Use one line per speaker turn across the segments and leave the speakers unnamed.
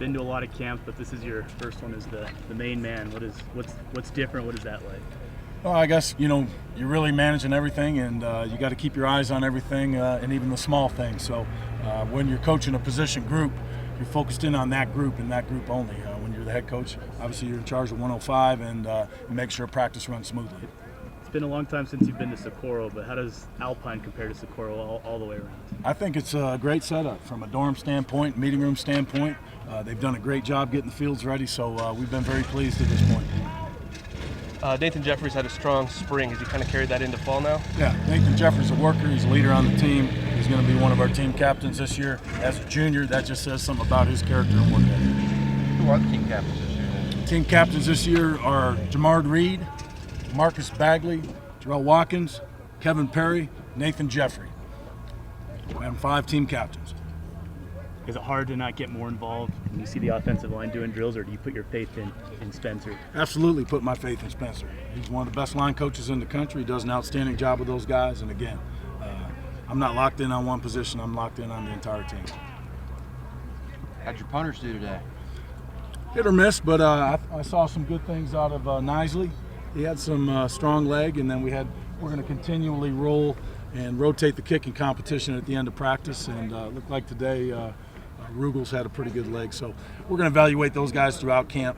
been to a lot of camps, but this is your first one as the main man. What's different? What is that like?
Well, I guess, you're really managing everything, and you got to keep your eyes on everything, and even the small things. So when you're coaching a position group, you're focused in on that group and that group only. When you're the head coach, obviously you're in charge of 105, and you make sure practice runs smoothly.
It's been a long time since you've been to Socorro, but how does Alpine compare to Socorro all the way around?
I think it's a great setup from a dorm standpoint, meeting room standpoint. They've done a great job getting the fields ready, so we've been very pleased at this point.
Nathan Jeffries had a strong spring. Has he kind of carried that into fall now?
Yeah, Nathan Jeffries is a worker. He's a leader on the team. He's going to be one of our team captains this year. As a junior, that just says something about his character and work ethic.
Who are the team captains this year?
Team captains this year are Jamard Reed, Marcus Bagley, Jarrell Watkins, Kevin Perry, Nathan Jeffrey. We have 5 team captains.
Is it hard to not get more involved when you see the offensive line doing drills, or do you put your faith in Spencer?
Absolutely put my faith in Spencer. He's one of the best line coaches in the country. He does an outstanding job with those guys. And again, I'm not locked in on one position. I'm locked in on the entire team.
How'd your punters do today?
Hit or miss, but I saw some good things out of Nisley. He had some strong leg, and then we're going to continually roll and rotate the kicking competition at the end of practice. And looked like today Rugel's had a pretty good leg. So we're going to evaluate those guys throughout camp.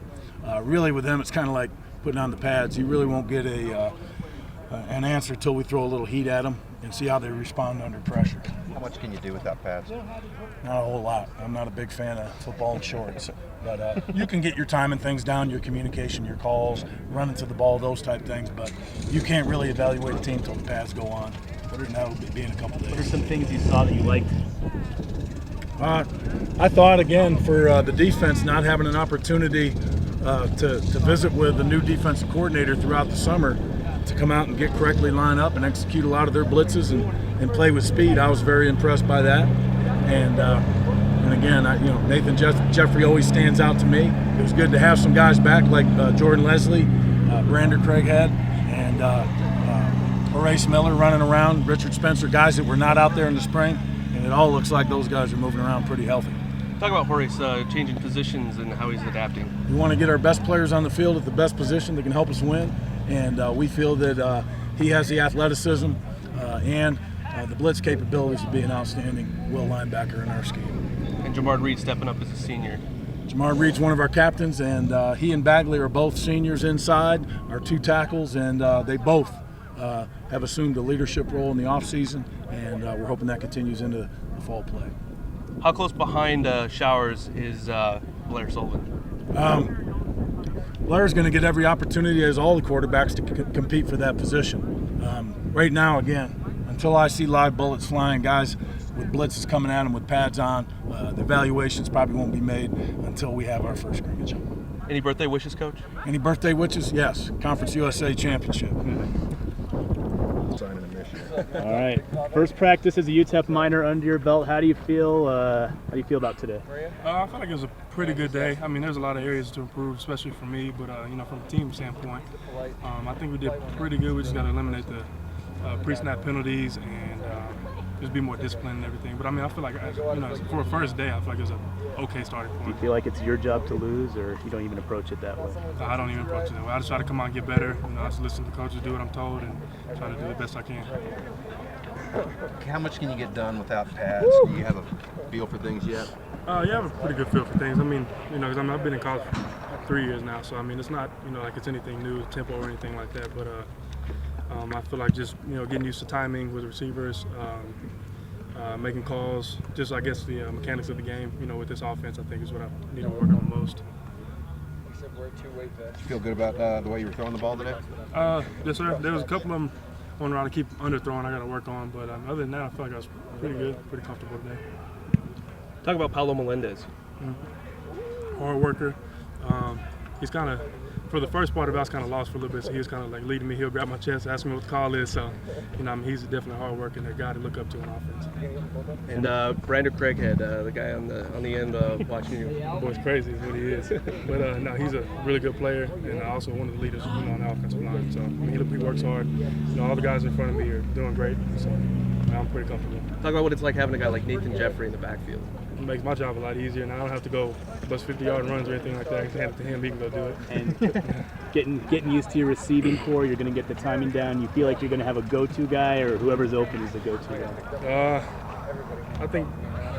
Really with him, it's kind of like putting on the pads. You really won't get an answer until we throw a little heat at them and see how they respond under pressure.
How much can you do without pads?
Not a whole lot. I'm not a big fan of football in shorts. But you can get your timing things down, your communication, your calls, running to the ball, those type things. But you can't really evaluate a team until the pads go on. And that'll be in a couple days.
What are some things you saw that you liked?
I thought, again, for the defense not having an opportunity to visit with the new defensive coordinator throughout the summer, to come out and get correctly lined up and execute a lot of their blitzes and play with speed. I was very impressed by that. And again, Nathan Jeffrey always stands out to me. It was good to have some guys back like Jordan Leslie, Brander Craighead, and Horace Miller running around, Richard Spencer, guys that were not out there in the spring. And it all looks like those guys are moving around pretty healthy.
Talk about Horace changing positions and how he's adapting.
We want to get our best players on the field at the best position that can help us win. And we feel that he has the athleticism and the blitz capabilities to be an outstanding will linebacker in our scheme.
And Jamard Reed stepping up as a senior.
Jamard Reed's one of our captains, and he and Bagley are both seniors inside, our 2 tackles, and they both have assumed a leadership role in the offseason, and we're hoping that continues into the fall play.
How close behind Showers is Blair Sullivan?
Blair's going to get every opportunity, as all the quarterbacks, to compete for that position. Right now, again, until I see live bullets flying, guys with blitzes coming at them with pads on, the evaluations probably won't be made until we have our first scrimmage.
Any birthday wishes, Coach?
Any birthday wishes? Yes. Conference USA Championship.
All right. First practice as a UTEP minor under your belt. How do you feel? About today?
I felt like it was a pretty good day. I mean, there's a lot of areas to improve, especially for me. But from a team standpoint, I think we did pretty good. We just got to eliminate the pre-snap penalties and just be more disciplined and everything. But I mean, I feel like for a first day, I feel like it was an okay starting point.
Do you feel like it's your job to lose, or you don't even approach it that way?
I don't even approach it that way. I just try to come out and get better. I just listen to the coaches, do what I'm told, and try to do the best I can.
How much can you get done without pads? Do you have a feel for things yet?
Yeah, I have a pretty good feel for things. I mean, because I've been in college for 3 years now, so I mean, it's not like it's anything new, tempo or anything like that. But I feel like just getting used to timing with receivers, making calls, just I guess the mechanics of the game. With this offense, I think is what I need to work on most.
You feel good about the way you were throwing the ball today?
Yes, sir. There was a couple of them on around to keep underthrowing. I got to work on, but other than that, I feel like I was pretty good, pretty comfortable today.
Talk about Paulo Melendez.
Hard worker. He's kind of, for the first part of it, I was kind of lost for a little bit. So he was kind of like leading me. He'll grab my chest, ask me what the call is. So, he's definitely hard worker and a guy to look up to on offense.
And Brander Craighead, the guy on the end watching you.
Boy's crazy is what he is. But no, he's a really good player and also one of the leaders on the offensive line. So he works hard. All the guys in front of me are doing great. So. I'm pretty comfortable.
Talk about what it's like having a guy like Nathan Jeffrey in the backfield.
It makes my job a lot easier, and I don't have to go bust 50-yard runs or anything like that. I can hand it to him, he can go do it.
And getting used to your receiving core, you're going to get the timing down. You feel like you're going to have a go-to guy, or whoever's open is the go-to guy?
I think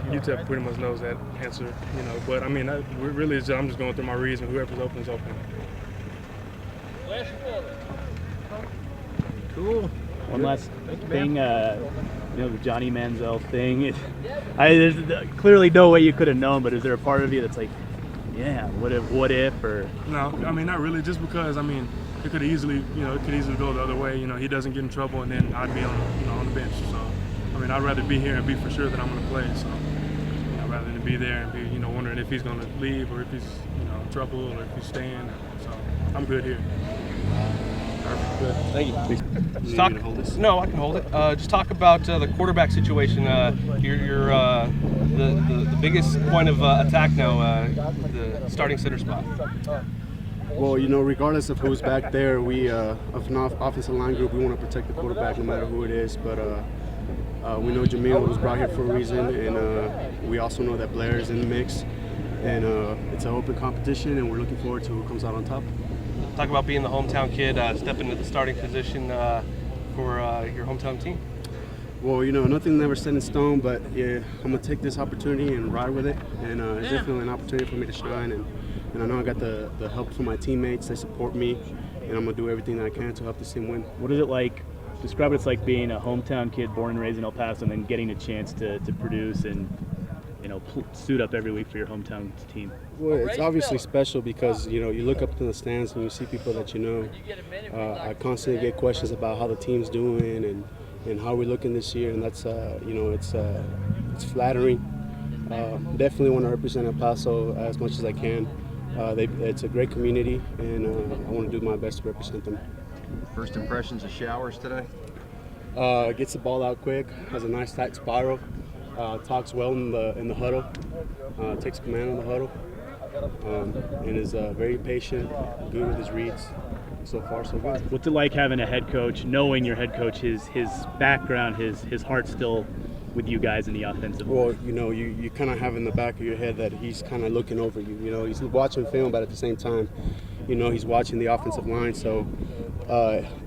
UTEP pretty much knows that answer, you know. But I mean, I'm just going through my reads, and whoever's open is open.
Cool.
One last thing, the Johnny Manziel thing. There's clearly no way you could have known, but is there a part of you that's like, yeah, what if, or?
No, I mean, not really. Just because, I mean, it could easily go the other way. You know, he doesn't get in trouble, and then I'd be on the bench. So, I mean, I'd rather be here and be for sure that I'm going to play. So, rather than be there and be, wondering if he's going to leave or if he's, in trouble or if he's staying. So, I'm good here.
Good. Thank you. Just talk. No, I can hold it. Just talk about the quarterback situation. You're the biggest point of attack now, the starting center spot.
Well, regardless of who's back there, we of an offensive line group, we want to protect the quarterback no matter who it is. But we know Jamil was brought here for a reason, and we also know that Blair is in the mix. And it's an open competition, and we're looking forward to who comes out on top.
Talk about being the hometown kid, stepping into the starting position for your hometown team.
Well, nothing's never set in stone, but yeah, I'm going to take this opportunity and ride with it. And it's definitely an opportunity for me to shine. And I know I got the help from my teammates. They support me, and I'm going to do everything that I can to help this team win.
What is it like? Describe what it's like being a hometown kid born and raised in El Paso and then getting a chance to produce and suit up every week for your hometown team.
Well, it's obviously special because you look up to the stands and you see people that you know. I constantly get questions about how the team's doing and how we're looking this year, and that's it's flattering. Definitely want to represent El Paso as much as I can. It's a great community, and I want to do my best to represent them.
First impressions of Showers today?
Gets the ball out quick, has a nice tight spiral. Talks well in the huddle, takes command in the huddle, and is very patient, good with his reads. So far, so good.
What's it like having a head coach, knowing your head coach, his background, his heart's still with you guys in the offensive line?
Well, you kind of have in the back of your head that he's kind of looking over you. He's watching film, but at the same time, he's watching the offensive line. So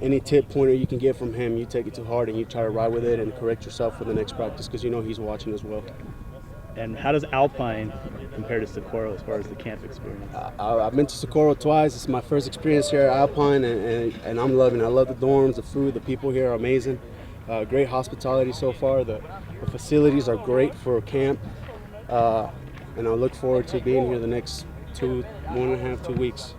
any tip pointer you can get from him, you take it to heart and you try to ride with it and correct yourself for the next practice because he's watching as well.
And how does Alpine compare to Socorro as far as the camp experience?
I've been to Socorro twice. It's my first experience here at Alpine, and I'm loving it. I love the dorms, the food, the people here are amazing. Great hospitality so far. The facilities are great for camp, and I look forward to being here the next 2 weeks.